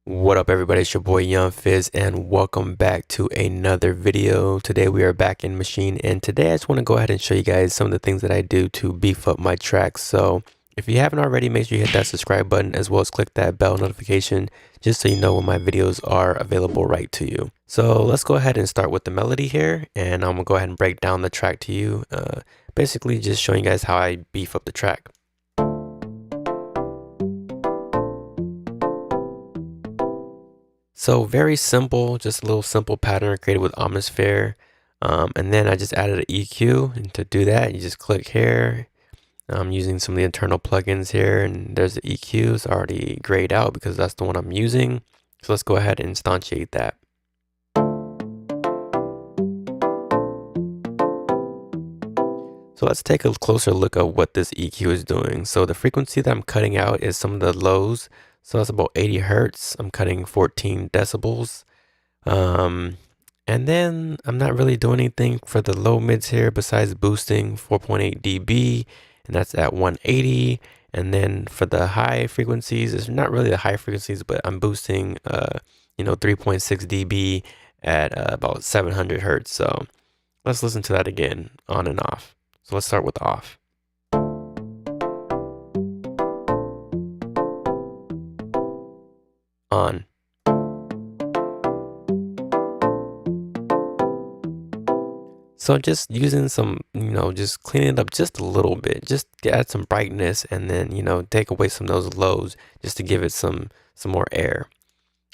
What up everybody, it's your boy Young Fizz and welcome back to another video. Today we are back in Maschine and today I just want to go ahead and show you guys some of the things that I do to beef up my tracks. So if you haven't already, make sure you hit that subscribe button as well as click that bell notification just so you know when my videos are available right to you. So let's go ahead and start with the melody here and I'm gonna go ahead and break down the track to you. Basically just showing you guys how I beef up the track. So very simple, just a little simple pattern created with Atmosphere. And then I just added an EQ, and to do that, you just click here. I'm using some of the internal plugins here, and there's the EQ. It's already grayed out because that's the one I'm using. So let's go ahead and instantiate that. So let's take a closer look at what this EQ is doing. So the frequency that I'm cutting out is some of the lows. So that's about 80 hertz. I'm cutting 14 decibels. And then I'm not really doing anything for the low mids here besides boosting 4.8 dB, and that's at 180. And then for the high frequencies, it's not really the high frequencies, but I'm boosting 3.6 dB at about 700 hertz. So let's listen to that again, on and off. So let's start with off. On. So just using some, just cleaning it up just a little bit, just to add some brightness and then, take away some of those lows just to give it some more air.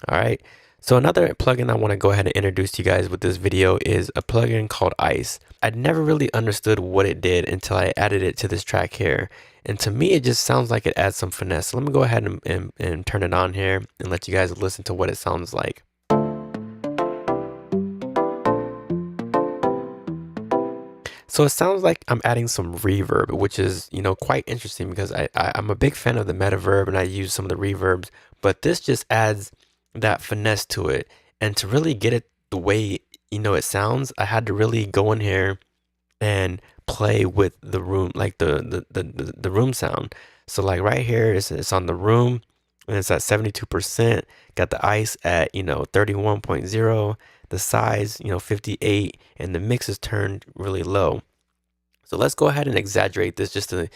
All right. So another plugin I want to go ahead and introduce to you guys with this video is a plugin called Ice. I'd never really understood what it did until I added it to this track here. And to me, it just sounds like it adds some finesse. So let me go ahead and turn it on here and let you guys listen to what it sounds like. So it sounds like I'm adding some reverb, which is, quite interesting because I'm a big fan of the metaverb and I use some of the reverbs, but this just adds that finesse to it. And to really get it the way, it sounds, I had to really go in here and play with the room, like the room sound. So like right here, it's on the room and it's at 72%, got the ice at, 31.0, the size, 58, and the mix is turned really low. So let's go ahead and exaggerate this just to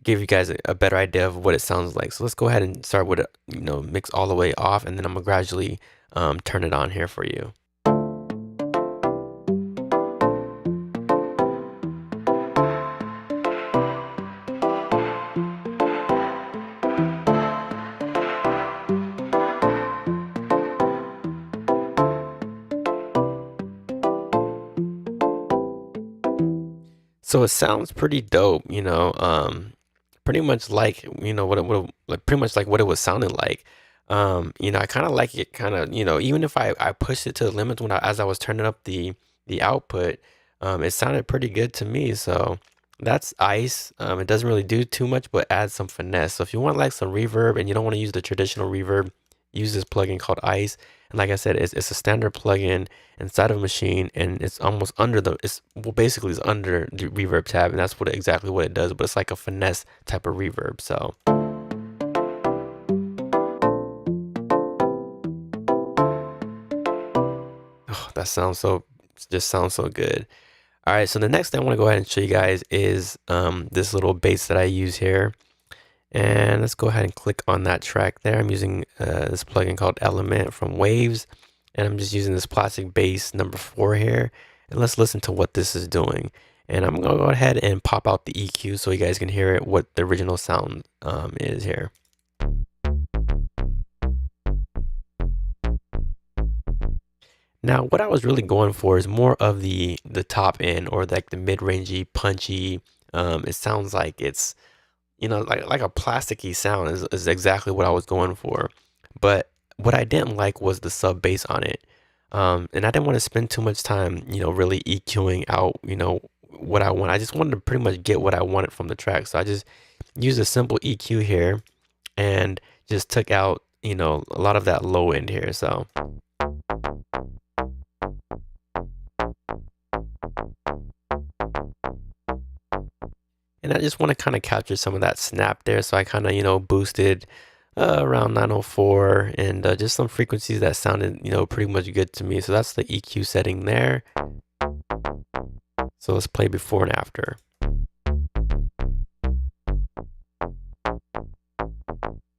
give you guys a better idea of what it sounds like. So let's go ahead and start with, mix all the way off, and then I'm gonna gradually turn it on here for you. So it sounds pretty dope, pretty much like, pretty much like what it was sounding like. I kind of like it kind of, even if I pushed it to the limits as I was turning up the output, it sounded pretty good to me. So that's Ice. It doesn't really do too much, but adds some finesse. So if you want like some reverb and you don't want to use the traditional reverb, use this plugin called Ice. And like I said, it's a standard plugin inside of Maschine, and it's almost under basically it's under the reverb tab, and that's exactly what it does. But it's like a finesse type of reverb. So. Oh, that just sounds so good. All right, so the next thing I want to go ahead and show you guys is this little bass that I use here. And let's go ahead and click on that track there. I'm using this plugin called Element from Waves. And I'm just using this plastic bass number 4 here. And let's listen to what this is doing. And I'm going to go ahead and pop out the EQ so you guys can hear it, what the original sound is here. Now, what I was really going for is more of the top end, or like the mid-rangey, punchy. It sounds like it's, like a plasticky sound is exactly what I was going for. But what I didn't like was the sub bass on it. And I didn't want to spend too much time, really EQing out, what I want. I just wanted to pretty much get what I wanted from the track. So I just used a simple EQ here and just took out, a lot of that low end here. So. And I just want to kind of capture some of that snap there. So I kind of, boosted around 904, and just some frequencies that sounded, pretty much good to me. So that's the EQ setting there. So let's play before and after.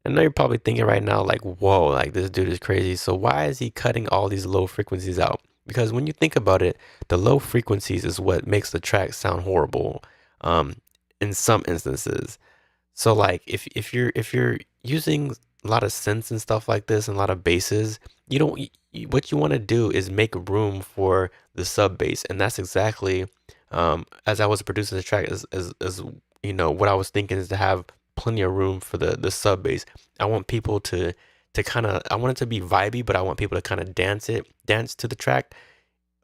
I know you're probably thinking right now, like, whoa, like this dude is crazy. So why is he cutting all these low frequencies out? Because when you think about it, the low frequencies is what makes the track sound horrible, um, in some instances. So like if you're using a lot of synths and stuff like this and a lot of basses, you don't what you want to do is make room for the sub bass, and that's exactly as I was producing the track as what I was thinking is to have plenty of room for the sub bass. I want people to kind of I want it to be vibey, but I want people to kind of dance to the track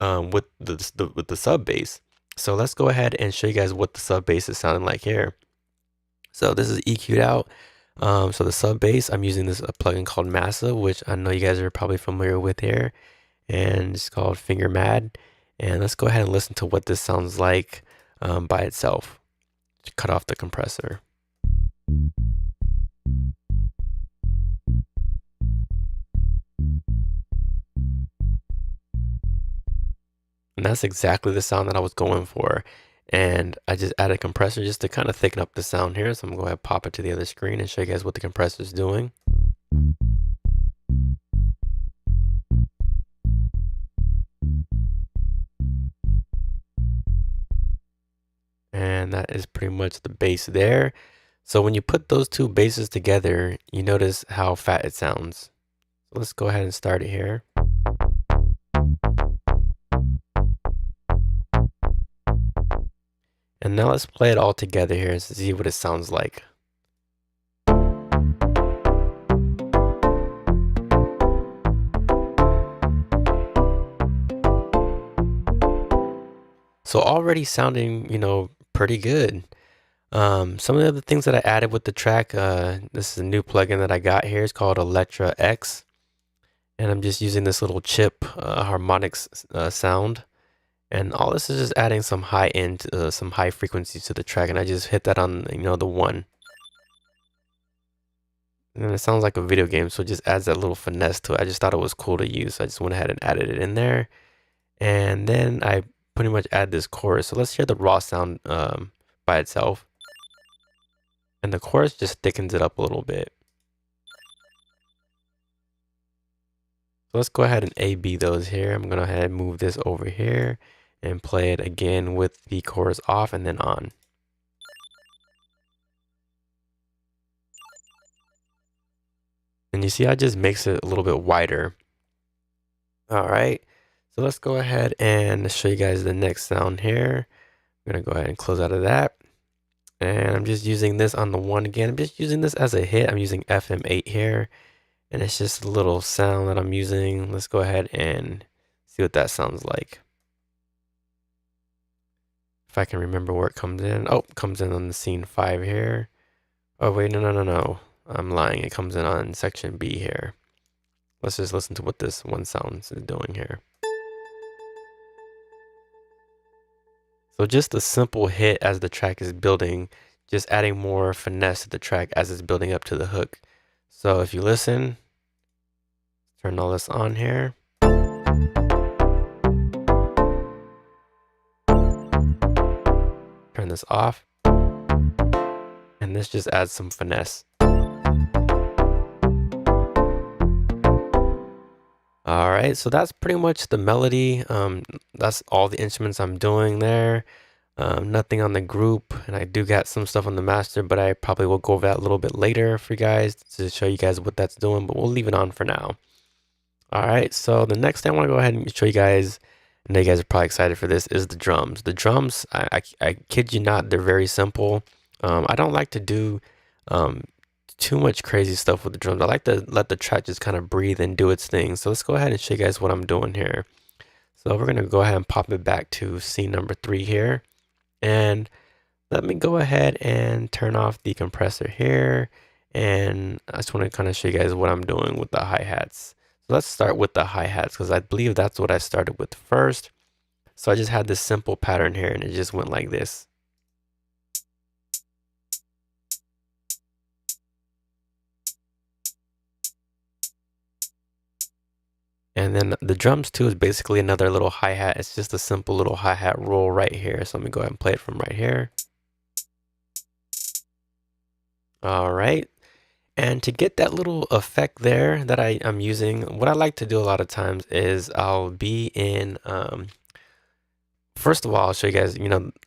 with the sub bass. So let's go ahead and show you guys what the sub bass is sounding like here. So this is EQ'd out. So the sub bass, I'm using this a plugin called Massa, which I know you guys are probably familiar with here, and it's called Finger Mad. And let's go ahead and listen to what this sounds like by itself. Cut off the compressor. And that's exactly the sound that I was going for. And I just added a compressor just to kind of thicken up the sound here. So I'm going to go ahead and pop it to the other screen and show you guys what the compressor is doing. And that is pretty much the bass there. So when you put those two basses together, you notice how fat it sounds. So let's go ahead and start it here. And now let's play it all together here and see what it sounds like. So already sounding, pretty good. Some of the other things that I added with the track, this is a new plugin that I got here. It's called Electra X. And I'm just using this little chip harmonics sound. And all this is just adding some high end, some high frequencies to the track. And I just hit that on, the 1. And it sounds like a video game, so it just adds that little finesse to it. I just thought it was cool to use, so I just went ahead and added it in there. And then I pretty much add this chorus. So let's hear the raw sound by itself. And the chorus just thickens it up a little bit. So let's go ahead and A-B those here. I'm going to go ahead and move this over here and play it again with the chorus off and then on. And you see, I just makes it a little bit wider. All right. So let's go ahead and show you guys the next sound here. I'm going to go ahead and close out of that. And I'm just using this on the 1 again. I'm just using this as a hit. I'm using FM8 here. And it's just a little sound that I'm using. Let's go ahead and see what that sounds like. If I can remember where it comes in. Oh, it comes in on the scene 5 here. Oh, wait, no. I'm lying. It comes in on section B here. Let's just listen to what this one sound is doing here. So just a simple hit as the track is building, just adding more finesse to the track as it's building up to the hook. So if you listen, turn all this on here. Turn this off. And this just adds some finesse. All right, so that's pretty much the melody. That's all the instruments I'm doing there. Nothing on the group, and I do got some stuff on the master, but I probably will go over that a little bit later for you guys to show you guys what that's doing, but we'll leave it on for now. All right, so the next thing I want to go ahead and show you guys, I know you guys are probably excited for this, is the drums. The drums, I kid you not, they're very simple. I don't like to do too much crazy stuff with the drums. I like to let the track just kind of breathe and do its thing. So let's go ahead and show you guys what I'm doing here. So we're going to go ahead and pop it back to scene number 3 here. And let me go ahead and turn off the compressor here. And I just want to kind of show you guys what I'm doing with the hi-hats. So let's start with the hi-hats because I believe that's what I started with first. So I just had this simple pattern here and it just went like this. And then the drums too is basically another little hi-hat. It's just a simple little hi-hat roll right here. So let me go ahead and play it from right here. All right. And to get that little effect there that I'm using, what I like to do a lot of times is I'll be in, first of all, I'll show you guys,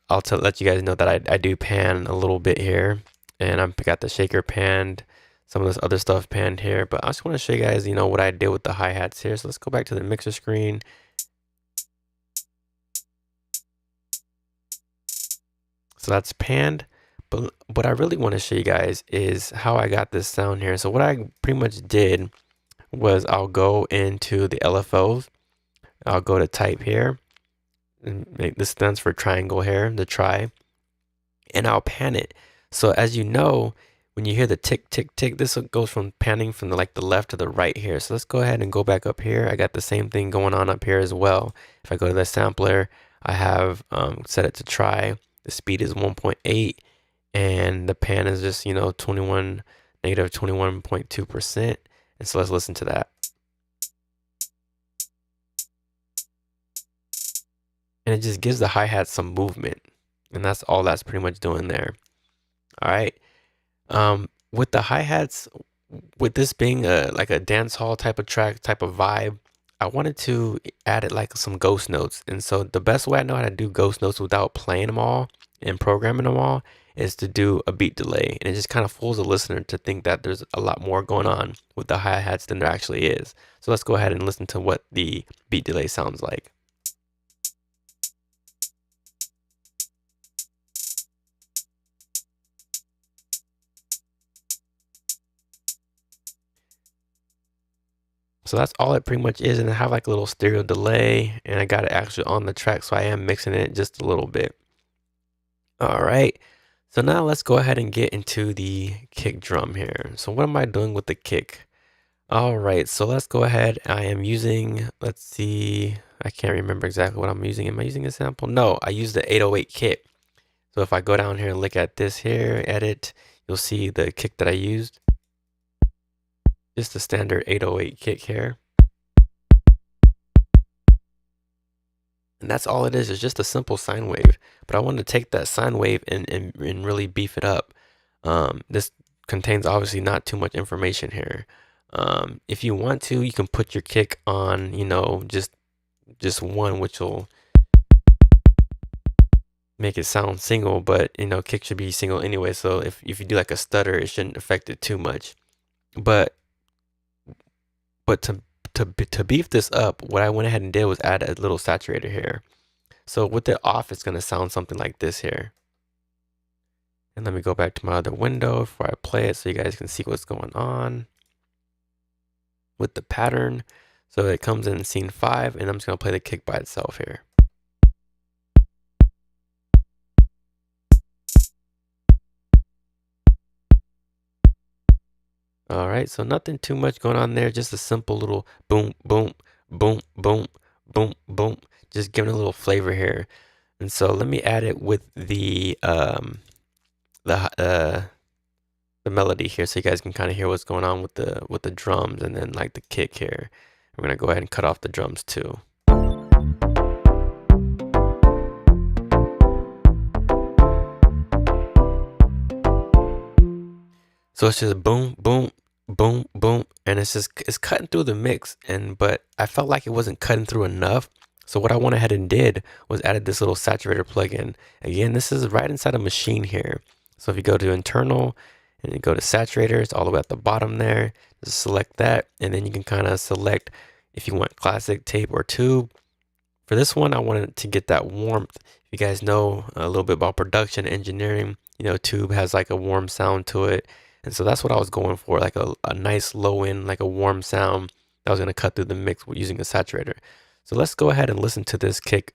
I'll let you guys know that I do pan a little bit here. And I've got the shaker panned, some of this other stuff panned here. But I just want to show you guys, what I did with the hi-hats here. So let's go back to the mixer screen. So that's panned. But what I really want to show you guys is how I got this sound here. So what I pretty much did was I'll go into the LFOs. I'll go to type here. And this stands for triangle here, the try. And I'll pan it. So as you know, when you hear the tick, tick, tick, this goes from panning from the left to the right here. So let's go ahead and go back up here. I got the same thing going on up here as well. If I go to the sampler, I have set it to try. The speed is 1.8 and the pan is just, negative 21.2%. And so let's listen to that. And it just gives the hi-hat some movement. And that's all that's pretty much doing there. All right. With the hi-hats, with this being like a dance hall type of track, type of vibe, I wanted to add it like some ghost notes. And so the best way I know how to do ghost notes without playing them all and programming them all is to do a beat delay. And it just kind of fools the listener to think that there's a lot more going on with the hi-hats than there actually is. So let's go ahead and listen to what the beat delay sounds like. So that's all it pretty much is. And I have like a little stereo delay and I got it actually on the track. So I am mixing it just a little bit. All right. So now let's go ahead and get into the kick drum here. So what am I doing with the kick? All right. So let's go ahead. I am using, let's see. I can't remember exactly what I'm using. Am I using a sample? No, I used the 808 kit. So if I go down here and look at this here, edit, you'll see the kick that I used. Just the standard 808 kick here. And that's all it is. It's just a simple sine wave. But I wanted to take that sine wave and really beef it up. This contains obviously not too much information here. If you want to, you can put your kick on, just one, which will make it sound single, but kick should be single anyway. So if you do like a stutter, it shouldn't affect it too much. But to beef this up, what I went ahead and did was add a little saturator here. So with it off, it's gonna sound something like this here. And let me go back to my other window before I play it so you guys can see what's going on with the pattern. So it comes in scene 5, and I'm just gonna play the kick by itself here. All right, so nothing too much going on there, just a simple little boom, boom, boom, boom, boom, boom, just giving a little flavor here. And so let me add it with the melody here so you guys can kind of hear what's going on with the drums and then like the kick here. I'm gonna go ahead and cut off the drums too. So it's just boom, boom, boom, boom, and it's cutting through the mix, but I felt like it wasn't cutting through enough. So what I went ahead and did was added this little saturator plugin. Again, this is right inside of Maschine here. So if you go to internal and you go to saturator, it's all the way at the bottom there. Just select that, and then you can kind of select if you want classic, tape, or tube. For this one, I wanted to get that warmth. If you guys know a little bit about production engineering, tube has like a warm sound to it. And so that's what I was going for, like a nice low end, like a warm sound that was going to cut through the mix using a saturator. So let's go ahead and listen to this kick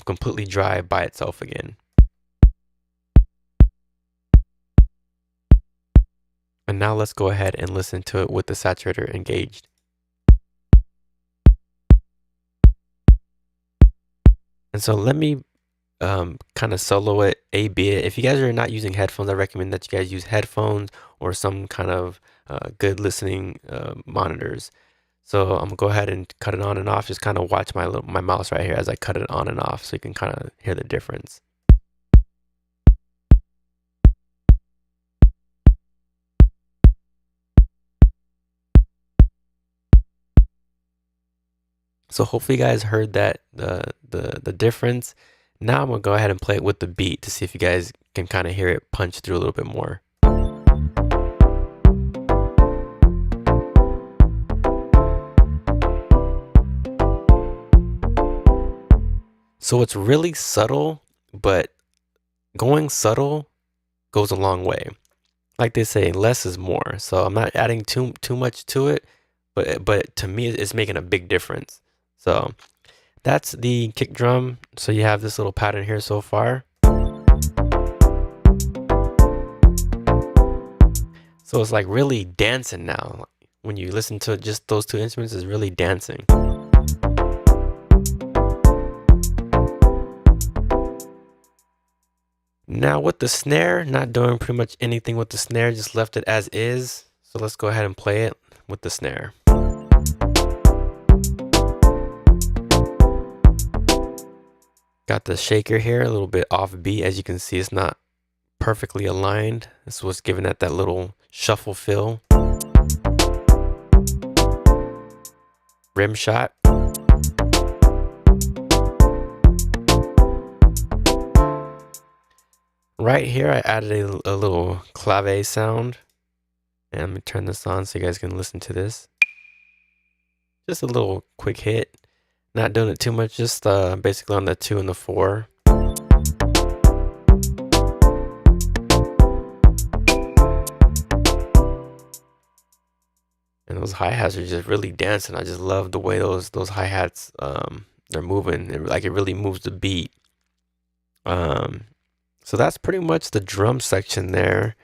completely dry by itself again. And now let's go ahead and listen to it with the saturator engaged. And so let me kind of solo it, A-B it. If you guys are not using headphones, I recommend that you guys use headphones or some kind of good listening monitors. So I'm gonna go ahead and cut it on and off. Just kind of watch my mouse right here as I cut it on and off, so you can kind of hear the difference. So hopefully you guys heard that the difference. Now I'm gonna go ahead and play it with the beat to see if you guys can kind of hear it punch through a little bit more. So it's really subtle, but going subtle goes a long way. Like they say, less is more. So I'm not adding too much to it, but to me it's making a big difference. So that's the kick drum. So you have this little pattern here so far. So it's like really dancing now. When you listen to just those two instruments, it's really dancing. Now with the snare, not doing pretty much anything with the snare, just left it as is. So let's go ahead and play it with the snare. Got the shaker here, a little bit off beat. As you can see, it's not perfectly aligned. This is what's giving it that little shuffle feel. Rim shot. Right here, I added a little clave sound. And I'm gonna turn this on so you guys can listen to this. Just a little quick hit. Not doing it too much, just basically on the 2 and the 4. And those hi-hats are just really dancing. I just love the way those hi-hats they're moving. It really moves the beat. So that's pretty much the drum section there.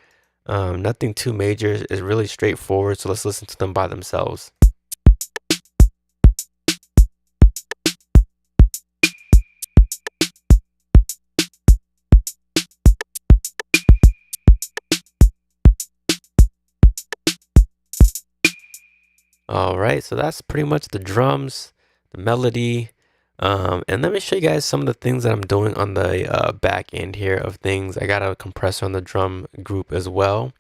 Nothing too major. It's really straightforward. So let's listen to them by themselves. All right, so that's pretty much the drums, the melody. And let me show you guys some of the things that I'm doing on the back end here of things. I got a compressor on the drum group as well.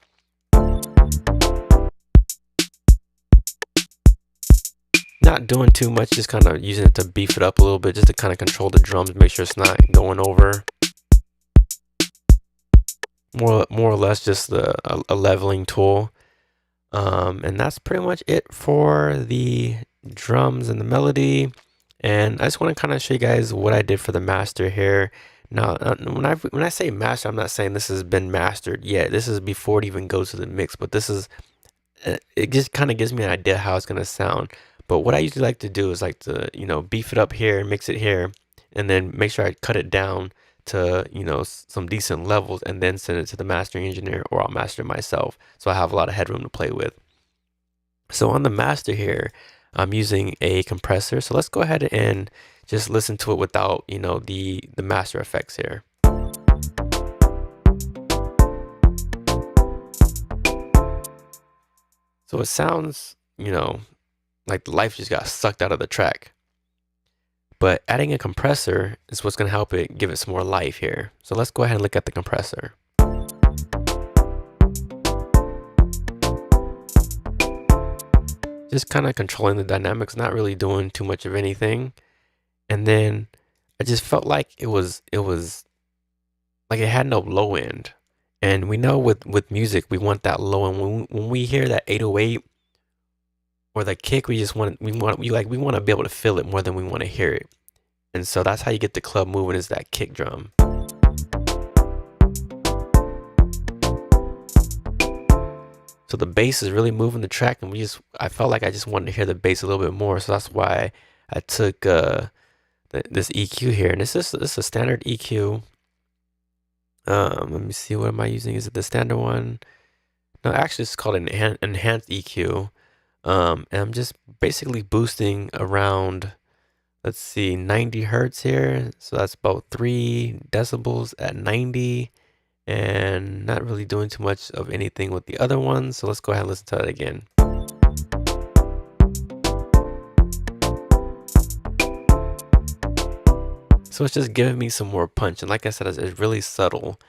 Not doing too much, just kind of using it to beef it up a little bit, just to kind of control the drums, make sure it's not going over. More or less just a leveling tool. And that's pretty much it for the drums and the melody. And I just want to kind of show you guys what I did for the master here. Now, when I say master, I'm not saying this has been mastered yet. This is before it even goes to the mix, but this is, it just kind of gives me an idea how it's going to sound. But what I usually like to do is like to, beef it up here, mix it here, and then make sure I cut it down to, some decent levels, and then send it to the mastering engineer, or I'll master it myself. So I have a lot of headroom to play with. So on the master here, I'm using a compressor. So let's go ahead and just listen to it without, the master effects here. So it sounds, like the life just got sucked out of the track. But adding a compressor is what's going to help it give it some more life here. So let's go ahead and look at the compressor. Just kind of controlling the dynamics, not really doing too much of anything. And then I just felt like it was like it had no low end. And we know with music, we want that low end. When we hear that 808 or the kick, we want to be able to feel it more than we want to hear it. And so that's how you get the club moving, is that kick drum. So the bass is really moving the track, and I felt like I just wanted to hear the bass a little bit more. So that's why I took this EQ here, and this is a standard EQ. Let me see, what am I using? Is it the standard one? No, actually it's called an enhanced EQ. And I'm just basically boosting around, let's see, 90 hertz here. So that's about 3 decibels at 90, and not really doing too much of anything with the other ones. So let's go ahead and listen to that again. So it's just giving me some more punch. And like I said, it's really subtle.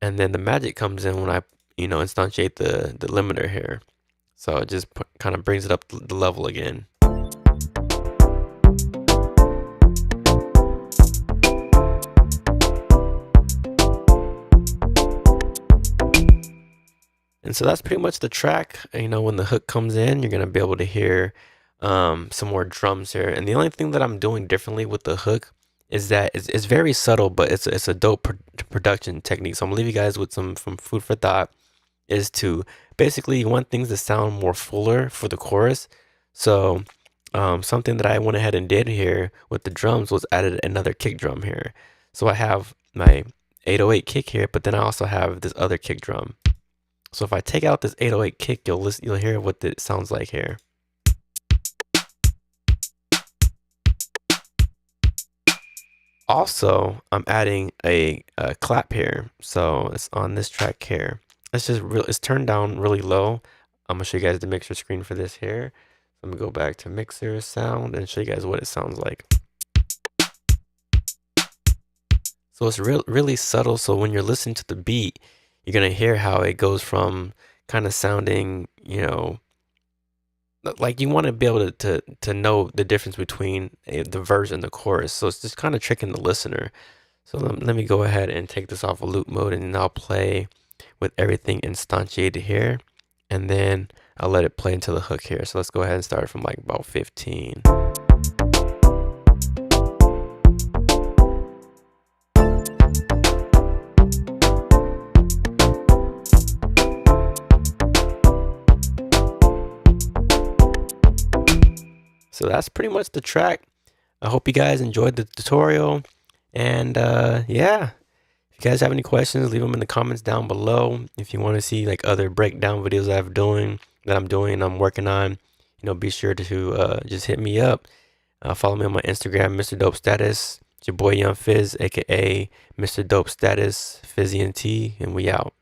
And then the magic comes in when I, instantiate the limiter here. So it just kind of brings it up the level again. And so that's pretty much the track. When the hook comes in, you're gonna be able to hear some more drums here. And the only thing that I'm doing differently with the hook is that it's very subtle, but it's a dope production technique. So I'm gonna leave you guys with some food for thought. Is to basically you want things to sound more fuller for the chorus. So something that I went ahead and did here with the drums was added another kick drum here. So I have my 808 kick here, but then I also have this other kick drum. So if I take out this 808 kick, you'll hear what it sounds like here. Also, I'm adding a clap here. So it's on this track here. It's turned down really low. I'm gonna show you guys the mixer screen for this here. Let me go back to mixer sound and show you guys what it sounds like. So it's really subtle. So when you're listening to the beat, you're gonna hear how it goes from kind of sounding, like you want to be able to know the difference between the verse and the chorus. So it's just kind of tricking the listener. So let me go ahead and take this off of loop mode, and I'll play with everything instantiated here, and then I'll let it play into the hook here. So let's go ahead and start from like about 15. So that's pretty much the track. I hope you guys enjoyed the tutorial, and yeah. If you guys have any questions, leave them in the comments down below. If you want to see like other breakdown videos I'm working on, be sure to just hit me up. Follow me on my Instagram, Mr. Dope Status. It's your boy Young Fizz, aka Mr. Dope Status, Fizzy and T, and we out.